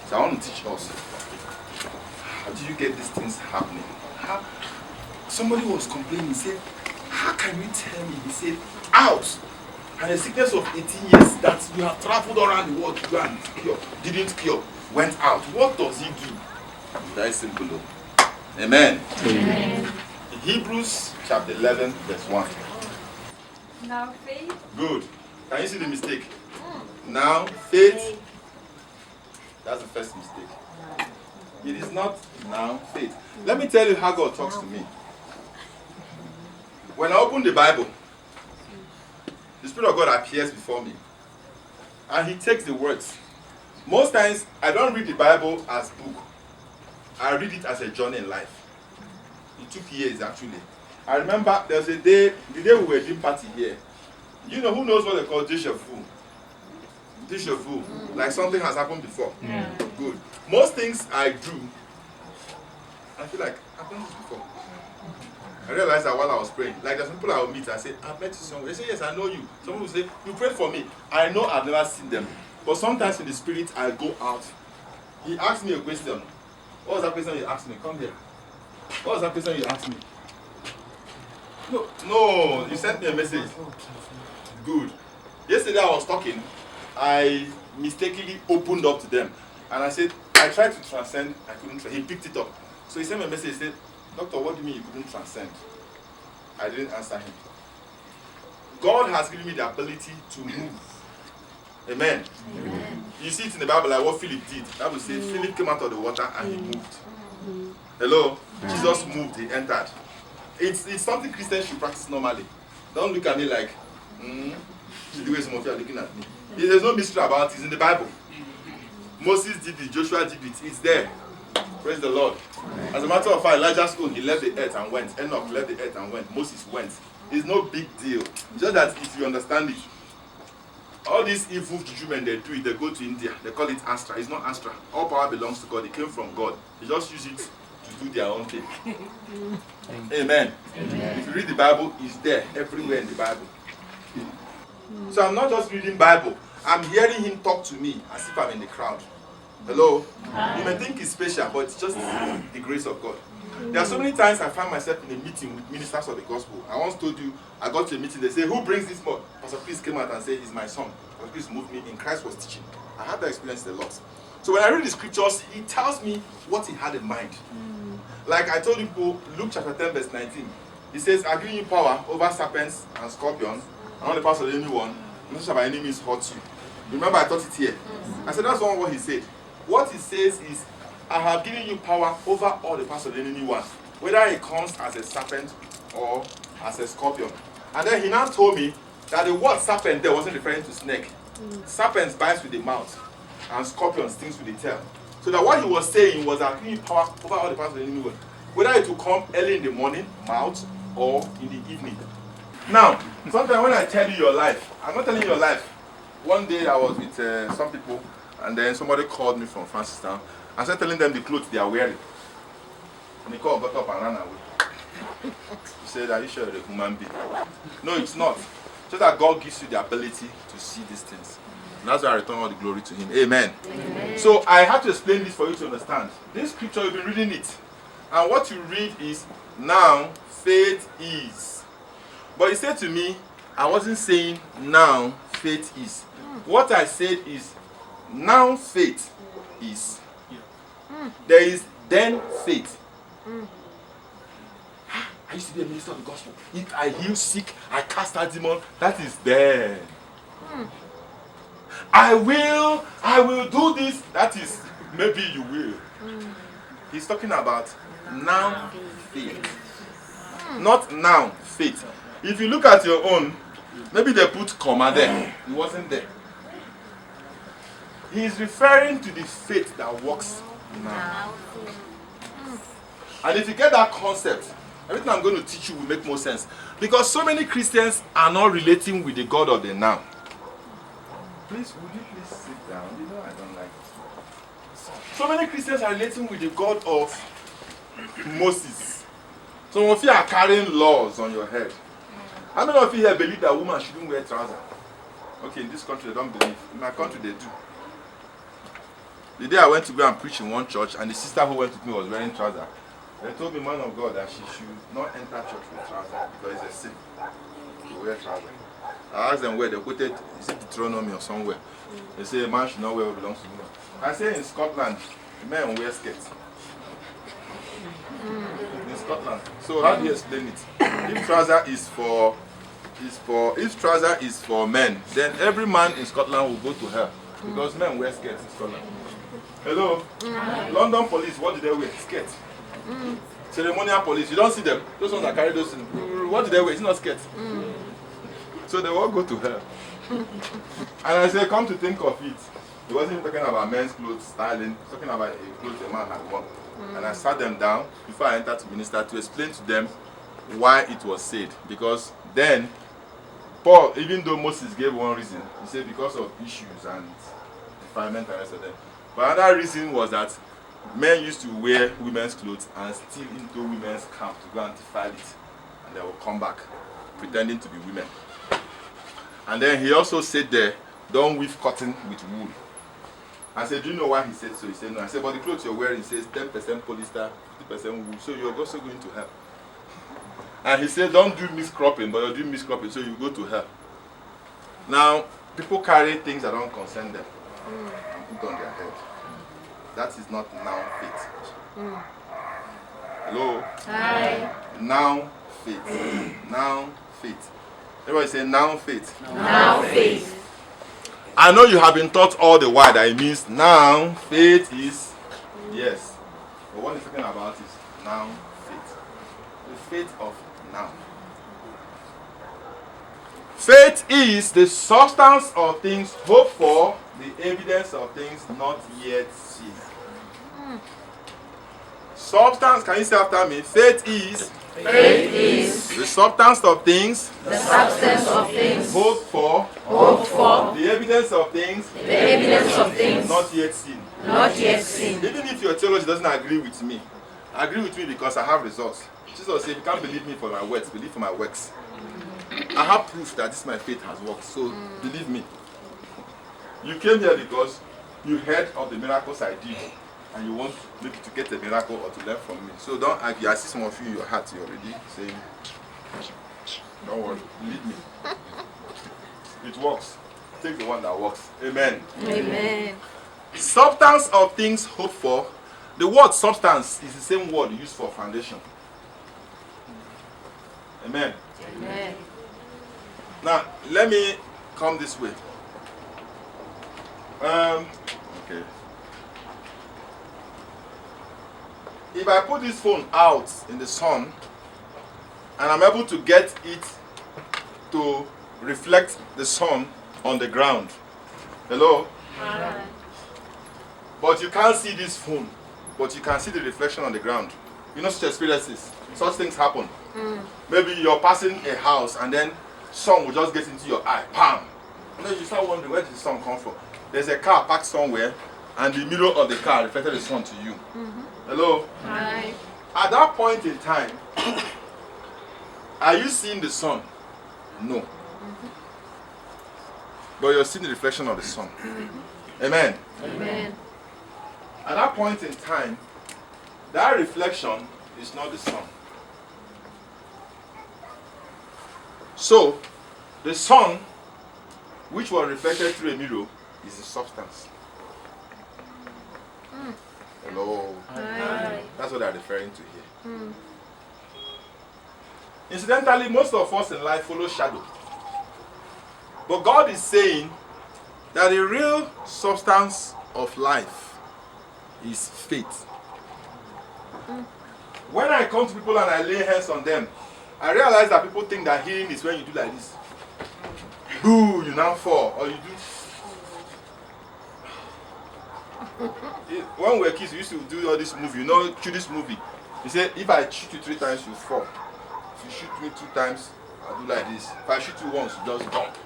So I want to teach us. How do you get these things happening? Somebody was complaining, he said, how can you tell me? He said, out! And a sickness of 18 years that you have traveled around the world to go and cure, didn't cure, went out. What does he do? Very simple. Amen. Amen. Hebrews chapter 11, verse 1. Now faith. Good. Can you see the mistake? Now faith. That's the first mistake. It is not now faith. Let me tell you how God talks to me. When I open the Bible, the Spirit of God appears before me. And He takes the words. Most times, I don't read the Bible as book. I read it as a journey in life. It took years, actually. I remember there was a day, the day we were doing party here. You know, who knows what they call déjà vu? Déjà vu. Like something has happened before. Yeah. Good. Most things I do, I feel like I've done this before. I realized that while I was praying, like there's people I will meet, I say, I've met you somewhere. They say, yes, I know you. Some people say, you prayed for me. I know I've never seen them. But sometimes in the spirit, I go out. He asked me a question. What was that question you asked me? Come here. What was that question you asked me? No, you sent me a message. Good. Yesterday I was talking. I mistakenly opened up to them. And I said, I tried to transcend, I couldn't. He picked it up. So he sent me a message, he said, Doctor, what do you mean you couldn't transcend? I didn't answer him. God has given me the ability to move. Amen. Amen. You see it in the Bible, like what Philip did. That will say Philip came out of the water and he moved. Hello? Jesus moved, he entered. It's something Christians should practice normally. Don't look at me like, the way some of you are looking at me. There's no mystery about it. It's in the Bible. Moses did it, Joshua did it. It's there. Praise the Lord. As a matter of fact, Elijah's own, he left the earth and went. Enoch left the earth and went. Moses went. It's no big deal. Just that if you understand it, all these evil juju men, they do it, they go to India. They call it Astra. It's not Astra. All power belongs to God. It came from God. They just use it to do their own thing. Amen. Amen. If you read the Bible, it's there everywhere in the Bible. So I'm not just reading Bible. I'm hearing him talk to me as if I'm in the crowd. Hello? You may think it's special, but it's just the grace of God. There are so many times I find myself in a meeting with ministers of the gospel. I once told you, I got to a meeting, they say, who brings this more? Pastor Chris came out and said, he's my son. Pastor Chris moved me in Christ was teaching. I had that experience a lot. So when I read the scriptures, he tells me what he had in mind. Like I told you, Luke chapter 10 verse 19. He says, I've given you power over serpents and scorpions, and all the powers of anyone, and shall by enemies hurt you. Remember I taught it here. I said, that's not what he said. What he says is, I have given you power over all the powers of the enemy one, whether it comes as a serpent or as a scorpion. And then he now told me that the word serpent there wasn't referring to snake. Serpents bites with the mouth, and scorpion stings with the tail. So that what he was saying was that giving power over all the powers of the enemy one, whether it will come early in the morning, mouth, or in the evening. Now, sometimes when I tell you your life, I'm not telling you your life. One day I was with some people, and then somebody called me from Francistown. I started telling them the clothes they are wearing. And the call got up and ran away. He said, are you sure you're a human being? No, it's not. Just that God gives you the ability to see these things. And that's why I return all the glory to Him. Amen. Amen. So I have to explain this for you to understand. This scripture, you've been reading it. And what you read is, now faith is. But he said to me, I wasn't saying now faith is. What I said is, now faith is. There is then faith. I used to be a minister of the gospel. If I heal sick, I cast out demon. That is then. I will do this. That is, maybe you will. He's talking about now faith. Not now faith. If you look at your own, maybe they put comma there. It wasn't there. He is referring to the faith that works now. And if you get that concept, everything I'm going to teach you will make more sense. Because so many Christians are not relating with the God of the now. Please, would you please sit down? You know I don't like it. So many Christians are relating with the God of Moses. Some of you are carrying laws on your head. How many of you here believe that women shouldn't wear trousers? Okay, in this country they don't believe. In my country they do. The day I went to go and preach in one church, and the sister who went with me was wearing trousers, they told me, man of God, that she should not enter church with trousers because it's a sin to wear trousers. I asked them where they quoted, is it Deuteronomy or somewhere? They say a man should not wear what belongs to woman. I say in Scotland, men wear skirts. In Scotland. So how do you explain it? If trouser is for men, then every man in Scotland will go to hell because men wear skirts in Scotland. Hello? London police, what do they wear? Skirts. Ceremonial police, you don't see them. Those ones that carry those things. What do they wear? It's not skirts. So they all go to hell. And I say, come to think of it, he wasn't even talking about men's clothes styling, he was talking about a clothes a man had worn. And I sat them down before I entered to minister to explain to them why it was said. Because then, Paul, even though Moses gave one reason, he said because of issues and defilement and the rest of them. But another reason was that men used to wear women's clothes and steal into women's camp to go and defile it. And they will come back pretending to be women. And then he also said there, don't weave cotton with wool. I said, do you know why he said so? He said no. I said, but the clothes you're wearing says 10% polyester, 50% wool, so you're also going to hell. And he said, don't do miscropping, but you're doing miscropping, so you go to hell. Now, people carry things that don't concern them and put on their head. That is not now faith. Hello? Hi. Now faith. Now faith. Everybody say now faith. Now faith. I know you have been taught all the while that it means now faith is yes. But what he's talking about is now faith. The faith of now. Faith is the substance of things hoped for, the evidence of things not yet seen. Substance, can you say after me? Faith is the substance of things substance of things hoped for, the evidence of things not yet seen. Even if your theology doesn't agree with me because I have results. Jesus said, if you can't believe me for my words, believe for my works. I have proof that this my faith has worked, so believe me. You came here because you heard of the miracles I did, and you want maybe to get a miracle or to learn from me. So don't argue. I see some of you in your heart, you're already saying, don't worry, believe me. It works. Take the one that works. Amen. Amen. Substance of things hoped for. The word substance is the same word used for foundation. Amen. Amen. Now, let me come this way. Okay. If I put this phone out in the sun and I'm able to get it to reflect the sun on the ground. Hello? Hi. But you can't see this phone, but you can see the reflection on the ground. You know such experiences. Such things happen. Maybe you're passing a house and then sun will just get into your eye. Bam! And then you start wondering, where did the sun come from? There's a car parked somewhere and the mirror of the car reflected the sun to you. Hello? Hi. At that point in time, are you seeing the sun? No. But you're seeing the reflection of the sun. Amen. Amen. At that point in time, that reflection is not the sun. So, the sun, which was reflected through a mirror, is the substance. Hello. Hi. That's what they're referring to here. Incidentally, most of us in life follow shadow. But God is saying that the real substance of life is faith. When I come to people and I lay hands on them, I realize that people think that healing is when you do like this. Boo, you now fall. Or you do. When we were kids, we used to do all this movie. You know, through this movie. You say, if I shoot you 3 times, you fall. If you shoot me 2 times, I do like this. If I shoot you once, you just jump.